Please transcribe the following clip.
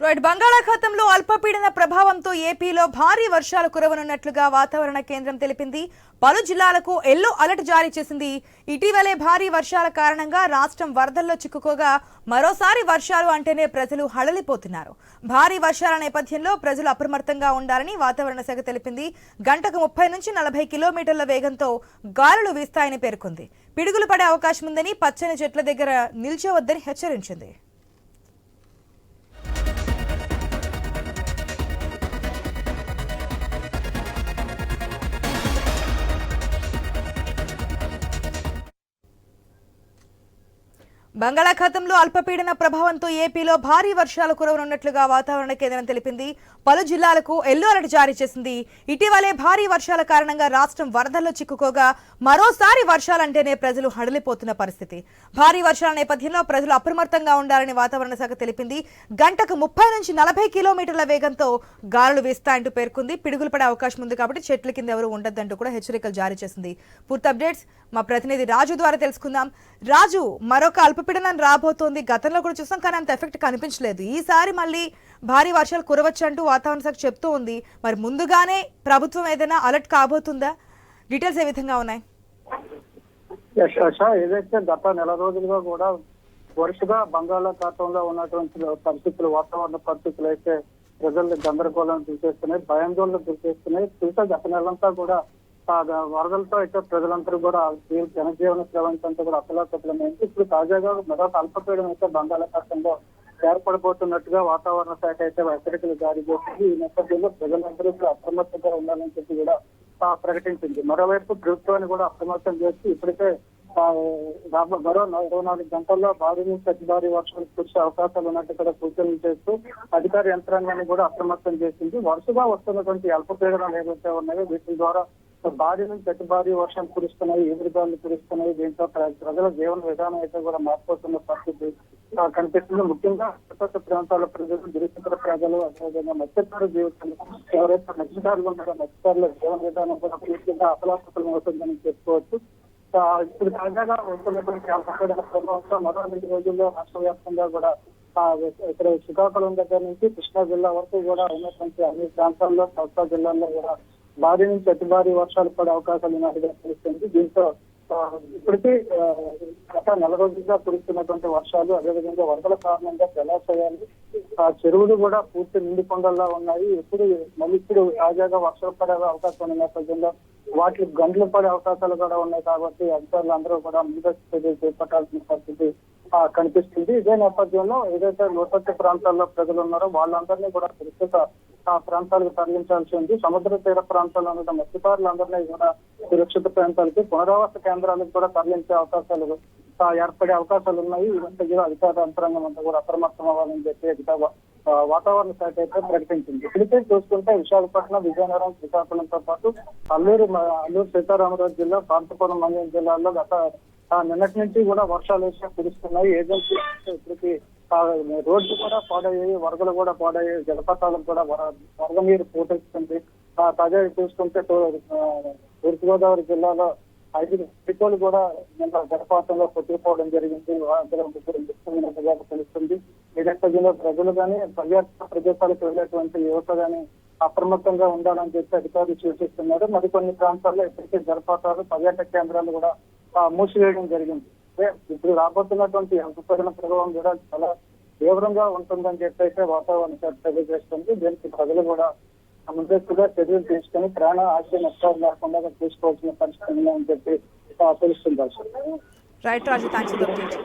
Right బంగాళాఖాతంలో అల్పపీడన ప్రభావంతో ఏపీలో భారీ వర్షాలు కురవనున్నట్లుగా వాతావరణ కేంద్రం తెలిపింది. పలు జిల్లాలకు ఎల్లో అలర్ట్ జారీ చేసింది. ఇటీవలే భారీ వర్షాల కారణంగా రాష్ట్రం వరదల్లో చిక్కుకోగా మరోసారి వర్షాలు అంటేనే ప్రజలు హడలిపోతున్నారు. భారీ వర్షాల నేపథ్యంలో ప్రజలు అప్రమత్తంగా ఉండాలని వాతావరణ శాఖ తెలిపింది. గంటకు 30 నుంచి 40 కిలోమీటర్ల వేగంతో గాలులు వీస్తాయని పేర్కొంది. పిడుగులు పడే అవకాశం ఉందని, పచ్చని చెట్ల దగ్గర నిల్చోవద్దని హెచ్చరించింది. బంగాళాఖాతంలో అల్పపీడన ప్రభావంతో ఏపీలో భారీ వర్షాలు కురవనున్నట్లుగా వాతావరణ కేంద్రం తెలిపింది. పలు జిల్లాలకు ఎల్లో అలర్ట్ జారీ చేసింది. ఇటీవలే భారీ వర్షాల కారణంగా రాష్ట్రం వరదల్లో చిక్కుకోగా మరోసారి వర్షాలంటేనే ప్రజలు హడలిపోతున్న పరిస్థితి. భారీ వర్షాల నేపథ్యంలో ప్రజలు అప్రమత్తంగా ఉండాలని వాతావరణ శాఖ తెలిపింది. గంటకు 30 నుంచి 40 కిలోమీటర్ల వేగంతో గాలులు వీస్తాయంటూ పేర్కొంది. పిడుగులు పడే అవకాశం ఉంది కాబట్టి చెట్ల కింద ఎవరు ఉండొద్దంటూ కూడా హెచ్చరికలు జారీ చేసింది. పూర్తి అప్డేట్స్ మా ప్రతినిధి రాజు ద్వారా తెలుసుకుందాం. రాజు, మరొక అల్పపీడనం రాబోతోంది. గతంలో కూడా చూసాం, కానీ అంత ఎఫెక్ట్ కనిపించలేదు. ఈసారి మళ్ళీ భారీ వర్షాలు కురవచ్చంటూ వాతావరణ శాఖ చెప్తూ ఉంది. మరి ముందుగానే ప్రభుత్వం ఏదైనా అలర్ట్ కాబోతుందా? డీటెయిల్స్ ఏ విధంగా ఉన్నాయి? ఏదైతే గత నెల రోజులుగా కూడా వరుసగా బంగాళాఖాతంలో ఉన్నటువంటి పరిస్థితులు, వాతావరణ పరిస్థితులు అయితే ప్రజల్ని గందరగోళం గురిచేస్తున్నాయి, భయాందోళన గురిచేస్తున్నాయి. చూస్తే గత నెలంతా కూడా వరదలతో అయితే ప్రజలందరూ కూడా జనజీవన స్రవంతంతా కూడా అసలాకుతలమైంది. ఇప్పుడు తాజాగా మరొక అల్పపీడనం అయితే బంగాళాఖాతంలో ఏర్పడబోతున్నట్టుగా వాతావరణ శాఖ అయితే హెచ్చరికలు జారీ చేసింది. ఈ నేపథ్యంలో ప్రజలందరూ కూడా అప్రమత్తంగా ఉండాలని చెప్పి కూడా ప్రకటించింది. మరోవైపు ప్రభుత్వాన్ని కూడా అప్రమత్తం చేసి ఇప్పటికే మరో 24 గంటల్లో భారీ నుంచి అతి భారీ వర్షాలు కురిసే అవకాశాలు ఉన్నట్టు కూడా సూచనలు చేస్తూ అధికార యంత్రాంగాన్ని కూడా అప్రమత్తం చేసింది. వరుసగా వస్తున్నటువంటి అల్పపీడనాలు ఏవైతే ఉన్నాయో వీటి ద్వారా భారీ నుంచి అతి భారీ వర్షాలు కురుస్తున్నాయి, ఎదురుగాలు కురుస్తున్నాయి. దీంతో ప్రజల జీవన విధానం అయితే కూడా మారిపోతున్న పరిస్థితి కనిపిస్తుంది. ముఖ్యంగా చుట్టుపక్కల ప్రాంతాల ప్రజలు, గిరిజన ప్రజలు, అదేవిధంగా మత్స్యకారు జీవితాలు ఎవరైతే మత్స్యకారులు ఉన్నారో మత్స్యకారుల జీవన విధానం కూడా పూర్తిగా అసలాకుతలం అవుతుందని చెప్పుకోవచ్చు. ఇప్పుడు తాజాగా వస్తున్నటువంటి అల్పపీడన ప్రభావంతో మరో 2 రోజుల్లో రాష్ట్ర వ్యాప్తంగా కూడా ఇక్కడ శ్రీకాకుళం దగ్గర నుంచి కృష్ణా జిల్లా వరకు కూడా ఉన్నటువంటి అన్ని ప్రాంతాల్లో, కోస్తా జిల్లాల్లో కూడా భారీ నుంచి అతి భారీ వర్షాలు పడే అవకాశాలు ఉన్నట్టుగా తెలుస్తుంది. దీంతో ఇప్పటికీ గత నెల రోజులుగా కురుస్తున్నటువంటి వర్షాలు, అదేవిధంగా వరదల కారణంగా జలాశయాలు, చెరువులు కూడా పూర్తి నిండికొండల్లా ఉన్నాయి. ఇప్పుడు తాజాగా వర్షాలు పడే అవకాశం ఉన్న నేపథ్యంలో వాటికి గంటలు పడే అవకాశాలు కూడా ఉన్నాయి. కాబట్టి అధికారులు అందరూ కూడా ముందస్తు చర్యలు చేపట్టాల్సిన పరిస్థితి కనిపిస్తుంది. ఇదే నేపథ్యంలో ఏదైతే లోతట్టు ప్రాంతాల్లో ప్రజలు ఉన్నారో వాళ్ళందరినీ కూడా సురక్షిత ప్రాంతాలకు తరలించాల్సి ఉంది. సముద్ర తీర ప్రాంతాల్లో ఉన్న మత్స్యకారులందరినీ కూడా సురక్షిత ప్రాంతాలకి, పునరావాస కేంద్రాలకు కూడా తరలించే అవకాశాలు ఏర్పడే అవకాశాలు ఉన్నాయి. ఇదంతా కూడా అధికార యంత్రాంగం అంతా కూడా అప్రమత్తం అవ్వాలని చెప్పి వాతావరణ శాఖ అయితే ప్రకటించింది. ఇప్పటికే చూసుకుంటే విశాఖపట్నం, విజయనగరం, శ్రీకాకుళంతో పాటు అల్లూరు సీతారామరాజు జిల్లా, పార్తపురం మండలం జిల్లాల్లో గత నిన్నటి నుంచి కూడా వర్షాలు అయితే కురుస్తున్నాయి. ఏజెన్సీ ఇప్పటికి రోడ్లు కూడా పాడయ్యాయి, వరదలు కూడా పాడయ్యాయి, జలపాతాలకు కూడా వరద నీరు పోటెత్తుంది. తాజాగా చూసుకుంటే తూర్పుగోదావరి జిల్లాలో 5 పికోలు కూడా నిన్న జలపాతంలో కొట్టుకుపోవడం జరిగింది. తెలుస్తుంది. ఈ నేపథ్యంలో ప్రజలు కానీ, పర్యాటక ప్రదేశాలకు వెళ్ళేటువంటి యువత కానీ అప్రమత్తంగా ఉండాలని చెప్పి అధికారులు సూచిస్తున్నారు. మరికొన్ని ప్రాంతాల్లో ఇప్పటికే జలపాతాలు, పర్యాటక కేంద్రాలు కూడా మూసివేయడం జరిగింది. ఇప్పుడు రాబోతున్నటువంటి అల్పపీడన ప్రభావం కూడా చాలా తీవ్రంగా ఉంటుందని చెప్పి వాతావరణ శాఖ తెలియజేస్తుంది. దీనికి ప్రజలు కూడా ముందస్తుగా చర్యలు తీసుకుని ప్రాణ ఆశయ నష్టాలు లేకుండా చూసుకోవాల్సిన పరిస్థితి ఉందని చెప్పి తెలుస్తుంది. రైట్ రాజు, థాంక్స్.